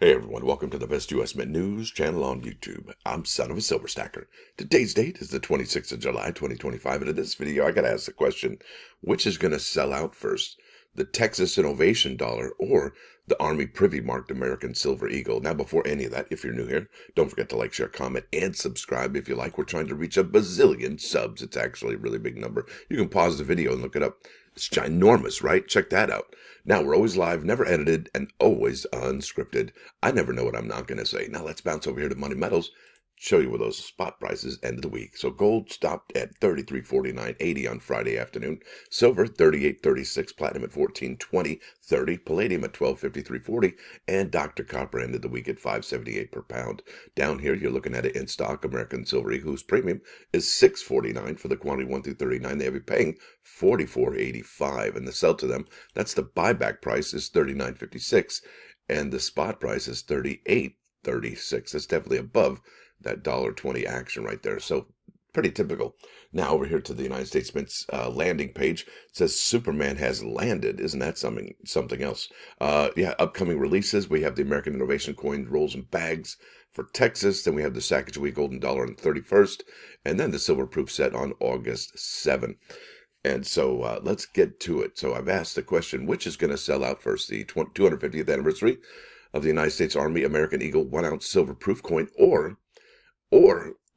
Hey everyone, welcome to the best US Mint news channel on YouTube. I'm Son of a Silver Stacker. Today's date is the 26th of July, 2025, and in this video I gotta ask the question, which is gonna sell out first? The Texas Innovation Dollar or the Army Privy marked American Silver Eagle? Now before any of that, if you're new here, don't forget to like, share, comment, and subscribe if you like. We're trying to reach a bazillion subs. It's actually a really big number. You can pause the video and look it up. It's ginormous, right? Check that out. Now, we're always live, never edited, and always unscripted. I never know what I'm not going to say. Now, let's bounce over here to Money Metals, show you where those spot prices end of the week. So gold stopped at 33.49.80 on Friday afternoon. Silver, 38.36. Platinum at 14.20.30. Palladium at 12.53.40. And Dr. Copper ended the week at 5.78 per pound. Down here, you're looking at it in stock. American Silver Eagle, whose premium is 6.49 for the quantity 1 through 39. They have you paying 44.85. And the sell to them, that's the buyback price, is 39.56. And the spot price is 38.36. That's definitely above that $1.20 action right there. So pretty typical. Now over here to the United States Mint's landing page. It says Superman has landed. Isn't that something else? Yeah, upcoming releases. We have the American Innovation Coin rolls and bags for Texas. Then we have the Sacagawea Golden Dollar on the 31st. And then the Silver Proof set on August 7th. And so let's get to it. So I've asked the question, which is going to sell out first? The 250th anniversary of the United States Army American Eagle 1 ounce silver proof coin, or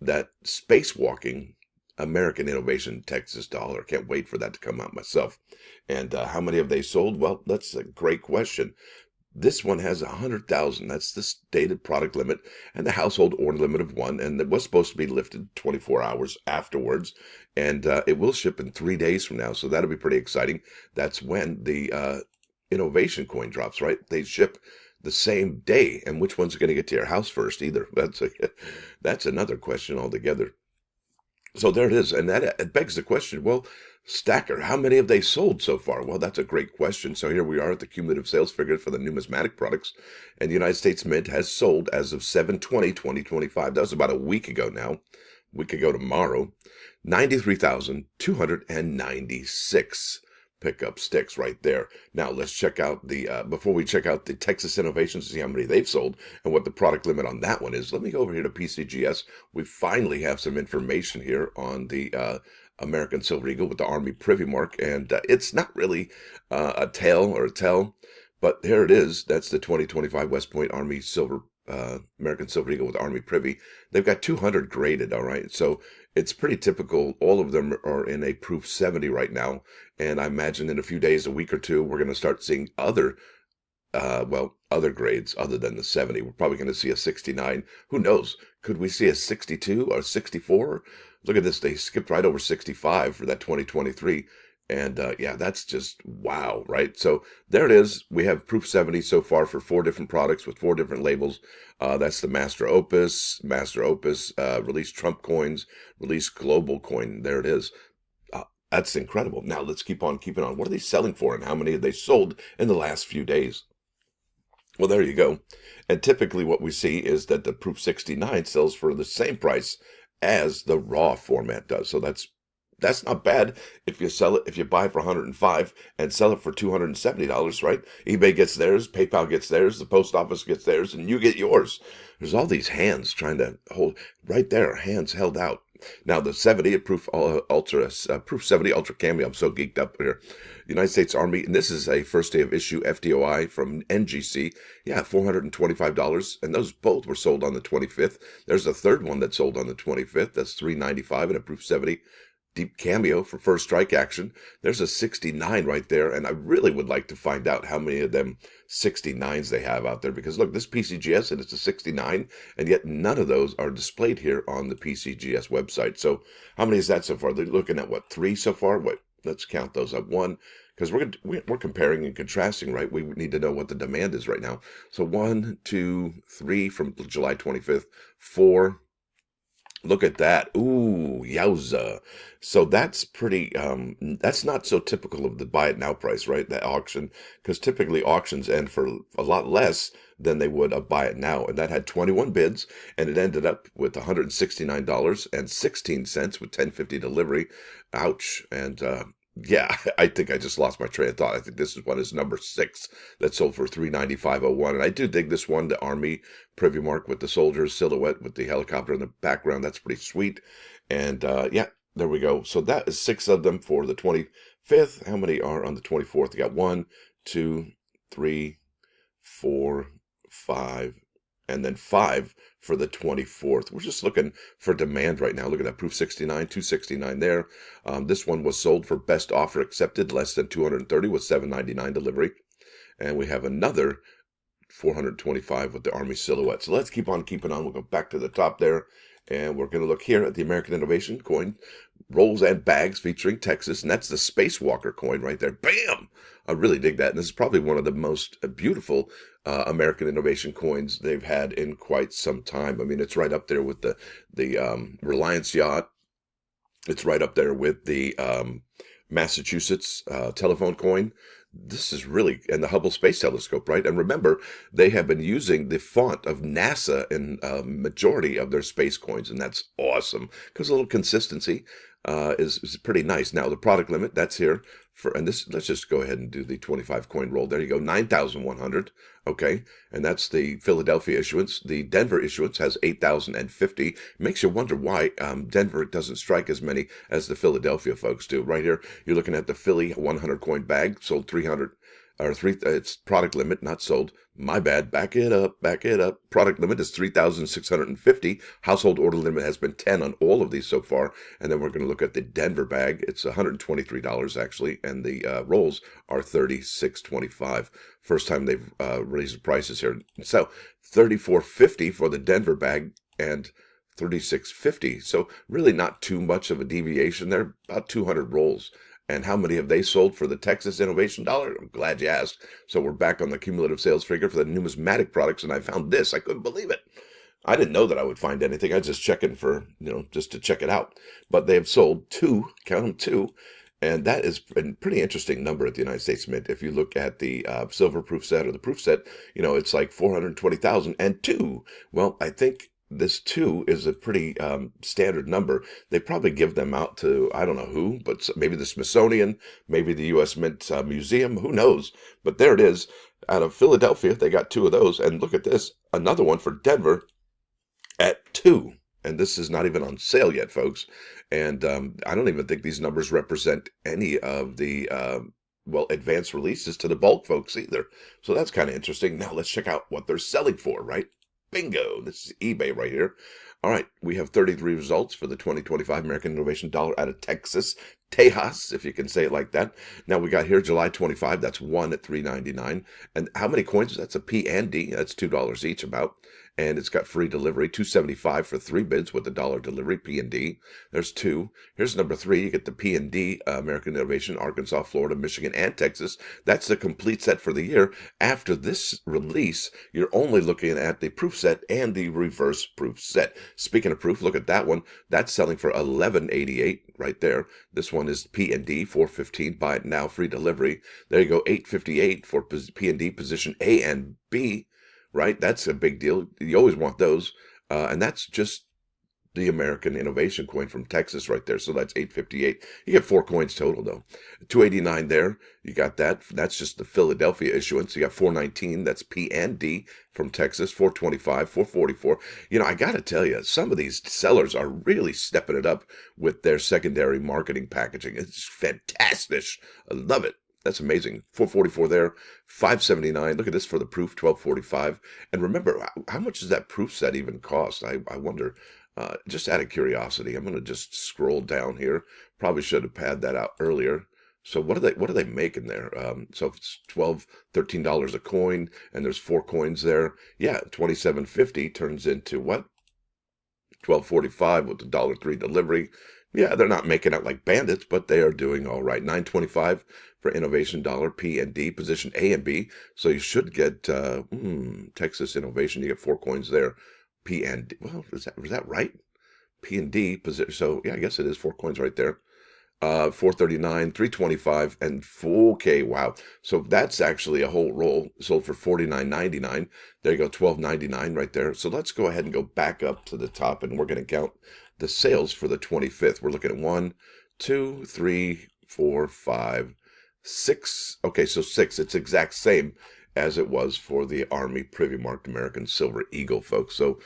that spacewalking American Innovation Texas dollar. Can't wait for that to come out myself. And how many have they sold? Well, that's a great question. This one has 100,000. That's the stated product limit and the household order limit of 1. And it was supposed to be lifted 24 hours afterwards. And it will ship in 3 days from now. So that'll be pretty exciting. That's when the innovation coin drops, right? They ship the same day, and which one's going to get to your house first either? That's another question altogether. So there it is, and that it begs the question, well, Stacker, how many have they sold so far? Well, that's a greek question. So here we are at the cumulative sales figure for the numismatic products, and the United States Mint has sold as of 7/20/2025. That was about a week ago now, a week ago tomorrow, 93,296 pickup sticks right there. Now let's check out the before we check out the Texas Innovations to see how many they've sold and what the product limit on that one is. Let me go over here to PCGS. We finally have some information here on the American Silver Eagle with the Army Privy mark, and it's not really a tale or a tell, but there it is. That's the 2025 West Point Army Silver American Silver Eagle with Army Privy. They've got 200 graded, all right? So it's pretty typical. All of them are in a proof 70 right now, and I imagine in a few days, a week or two, we're going to start seeing other grades other than the 70. We're probably going to see a 69. Who knows? Could we see a 62 or 64? Look at this. They skipped right over 65 for that 2023. And yeah, that's just wow, right? So there it is. We have Proof 70 so far for 4 different products with 4 different labels. That's the Master Opus, Release Trump Coins, Release Global Coin. There it is. That's incredible. Now let's keep on keeping on. What are they selling for, and how many have they sold in the last few days? Well, there you go. And typically what we see is that the Proof 69 sells for the same price as the raw format does. So that's not bad if you buy for 105 and sell it for $270, right? eBay gets theirs, PayPal gets theirs, the post office gets theirs, and you get yours. There's all these hands trying to hold right there, hands held out. Now the 70 Proof Proof 70 Ultra Cameo. I'm so geeked up here. United States Army, and this is a first day of issue FDOI from NGC. Yeah, $425, and those both were sold on the 25th. There's a third one that sold on the 25th. That's $395 and a Proof 70 Deep Cameo for first strike action. There's a 69 right there, and I really would like to find out how many of them 69s they have out there, because look, this PCGS, and it's a 69, and yet none of those are displayed here on the PCGS website. So how many is that so far? They're looking at what, 3 so far? What? Let's count those up. 1, because we're comparing and contrasting, right? We need to know what the demand is right now. So 1, 2, 3 from July 25th, 4. Look at that. Ooh, yowza. So that's pretty, that's not so typical of the buy it now price, right? That auction, because typically auctions end for a lot less than they would a buy it now. And that had 21 bids, and it ended up with $169.16 with 1050 delivery. Ouch. And Yeah, I think I just lost my train of thought. I think this is one is number 6 that sold for 395.01, and I do dig this one, the Army Privy Mark with the soldiers silhouette with the helicopter in the background. That's pretty sweet. And yeah, there we go. So that is 6 of them for the 25th. How many are on the 24th? You got 1, 2, 3, 4, 5, and then 5 for the 24th. We're just looking for demand right now. Look at that, proof 69, 269 there. This one was sold for best offer accepted, less than 230 with 799 delivery. And we have another 425 with the Army silhouette. So let's keep on keeping on. We'll go back to the top there. And we're going to look here at the American Innovation coin, rolls and bags featuring Texas. And that's the Spacewalker coin right there. Bam! I really dig that. And this is probably one of the most beautiful American Innovation coins they've had in quite some time. I mean, it's right up there with the Reliance yacht. It's right up there with the Massachusetts telephone coin. This is really, and the Hubble Space Telescope, right? And remember, they have been using the font of NASA in majority of their space coins, and that's awesome because a little consistency is pretty nice. Now, the product limit, that's here for, and this, let's just go ahead and do the 25 coin roll. There you go, 9,100. Okay, and that's the Philadelphia issuance. The Denver issuance has 8,050. Makes you wonder why Denver doesn't strike as many as the Philadelphia folks do. Right here, you're looking at the Philly 100 coin bag, sold 300, or three. It's product limit, not sold. My bad. Back it up. Back it up. Product limit is 3,650. Household order limit has been 10 on all of these so far. And then we're going to look at the Denver bag. It's $123 actually, and the rolls are $36.25. First time they've raised the prices here. So $34.50 for the Denver bag and $36.50. So really not too much of a deviation there. About 200 rolls. And how many have they sold for the Texas Innovation Dollar? I'm glad you asked. So we're back on the cumulative sales figure for the numismatic products, and I found this. I couldn't believe it. I didn't know that I would find anything. I was just checking for, just to check it out. But they have sold 2, count them 2, and that is a pretty interesting number at the United States Mint. If you look at the silver proof set or the proof set, it's like 420,000 and 2. Well, I think this 2 is a pretty standard number. They probably give them out to, I don't know who, but maybe the Smithsonian, maybe the U.S. Mint Museum, who knows? But there it is. Out of Philadelphia, they got 2 of those. And look at this, another one for Denver at 2. And this is not even on sale yet, folks. And I don't even think these numbers represent any of the advanced releases to the bulk folks either. So that's kind of interesting. Now let's check out what they're selling for, right? Bingo. This is eBay right here. All right, we have 33 results for the 2025 American Innovation Dollar out of Texas, Tejas, if you can say it like that. Now we got here July 25. That's 1 at $3.99. And how many coins? That's a P and D. That's $2 each about. And it's got free delivery, $2.75 for 3 bids with $1 delivery, P and D. There's 2. Here's number 3. You get the P and D, American Innovation, Arkansas, Florida, Michigan, and Texas. That's the complete set for the year. After this release, you're only looking at the proof set and the reverse proof set. Speaking of proof, look at that one. That's selling for $11.88 right there. This one is P and D, $4.15. Buy it now, free delivery. There you go, $8.58 for P and D position A and B. Right? That's a big deal. You always want those. And that's just the American Innovation coin from Texas right there. So that's $8.58. You get 4 coins total, though. $2.89 there. You got that. That's just the Philadelphia issuance. You got $4.19. That's P and D from Texas. $4.25. $4.44. I got to tell you, some of these sellers are really stepping it up with their secondary marketing packaging. It's fantastic. I love it. That's amazing. $4.44 there, $5.79. Look at this for the proof, $12.45. And remember, how much does that proof set even cost? I wonder. Just out of curiosity, I'm going to just scroll down here. Probably should have had that out earlier. So what are they making there? So if it's $13 a coin, and there's 4 coins there, yeah, $27.50 turns into what? $12.45 with the $1.03 delivery. Yeah, they're not making out like bandits, but they are doing all right. $9.25 for Innovation Dollar, P and D, position A and B. So you should get Texas Innovation. You get 4 coins there. P and D. Well, was that right? P and D position. So yeah, I guess it is 4 coins right there. $4.39, $3.25, and $4K. Wow. So that's actually a whole roll sold for $49.99. There you go, $12.99 right there. So let's go ahead and go back up to the top, and we're going to count the sales for the 25th. We're looking at 1, 2, 3, 4, 5, 6. Okay, so 6. It's exact same as it was for the Army Privy marked American Silver Eagle, folks. So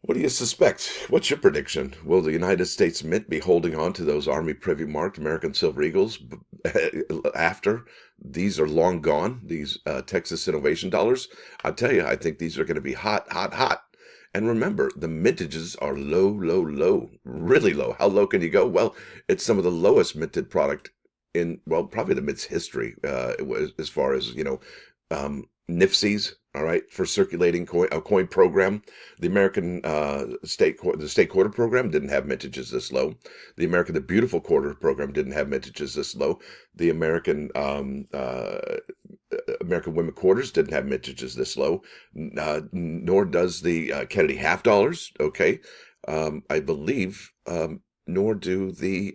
what do you suspect? What's your prediction? Will the United States Mint be holding on to those Army Privy marked American Silver Eagles after these are long gone, these Texas Innovation dollars? I tell you, I think these are going to be hot, hot, hot. And remember, the mintages are low, low, low, really low. How low can you go? Well, it's some of the lowest minted product in, well, probably the Mint's history, as far as, NIFCs, all right, for circulating coin program. The American the state quarter program didn't have mintages this low. The Beautiful quarter program didn't have mintages this low. The American Women quarters didn't have mintages this low, nor does the Kennedy half dollars. Okay, I believe, nor do the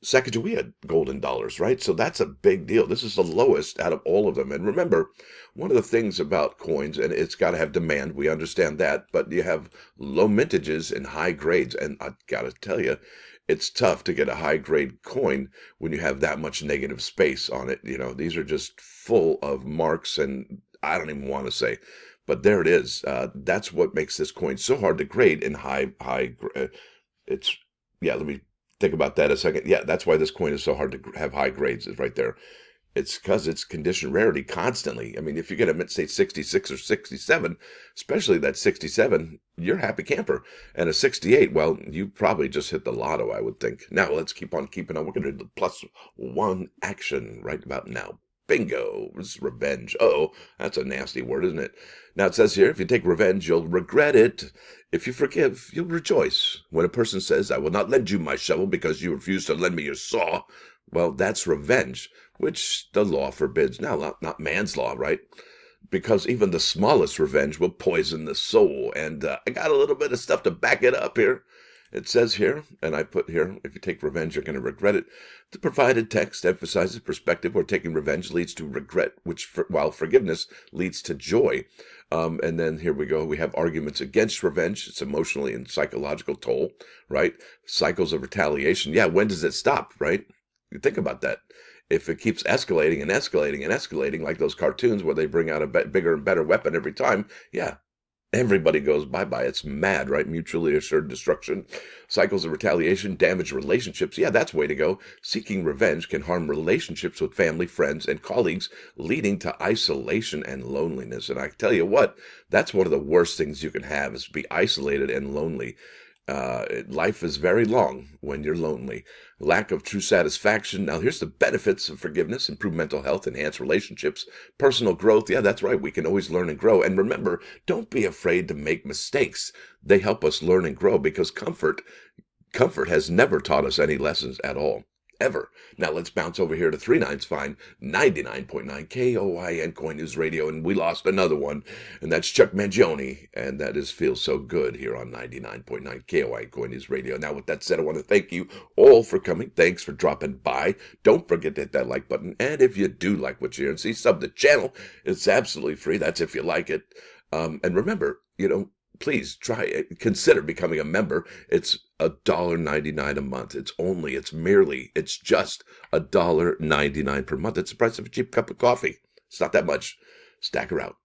Sacagawea golden dollars, right? So that's a big deal. This is the lowest out of all of them. And remember, one of the things about coins, and it's got to have demand, we understand that, but you have low mintages and high grades. And I got to tell you, it's tough to get a high grade coin when you have that much negative space on it. These are just full of marks, and I don't even want to say, but there it is. That's what makes this coin so hard to grade in let me think about that a second. Yeah, that's why this coin is so hard to have high grades, is right there. It's because it's condition rarity constantly. I mean, if you get a mint, say 66 or 67, especially that 67, you're a happy camper. And a 68, well, you probably just hit the lotto, I would think. Now, let's keep on keeping on. We're going to do the +1 action right about now. Bingo. This is revenge. Oh, that's a nasty word, isn't it? Now, it says here, if you take revenge, you'll regret it. If you forgive, you'll rejoice. When a person says, I will not lend you my shovel because you refuse to lend me your saw, well, that's revenge, which the law forbids. Now, not man's law, right? Because even the smallest revenge will poison the soul. And I got a little bit of stuff to back it up here. It says here, and I put here, if you take revenge, you're going to regret it. The provided text emphasizes perspective where taking revenge leads to regret, while forgiveness leads to joy. And then here we go. We have arguments against revenge. It's emotionally and psychological toll, right? Cycles of retaliation. Yeah, when does it stop, right? You think about that. If it keeps escalating and escalating and escalating, like those cartoons where they bring out a bigger and better weapon every time, yeah, everybody goes bye-bye. It's mad, right? Mutually assured destruction. Cycles of retaliation, damage relationships. Yeah, that's the way to go. Seeking revenge can harm relationships with family, friends, and colleagues, leading to isolation and loneliness. And I tell you what, that's one of the worst things you can have, is be isolated and lonely. Life is very long when you're lonely. Lack of true satisfaction. Now, here's the benefits of forgiveness: improve mental health, enhance relationships, personal growth. Yeah, that's right. We can always learn and grow. And remember, don't be afraid to make mistakes. They help us learn and grow, because comfort has never taught us any lessons at all. Ever. Now let's bounce over here to 39's Fine, 99.9 KOIN Coin News Radio, and we lost another one, and that's Chuck Mangione, and that feels so good here on 99.9 KOIN Coin News Radio. Now, with that said, I want to thank you all for coming. Thanks for dropping by. Don't forget to hit that like button, and if you do like what you hear and see, sub the channel. It's absolutely free. That's if you like it. And remember, please consider becoming a member. It's $1.99 a month. It's just $1.99 per month. It's the price of a cheap cup of coffee. It's not that much. Stacker out.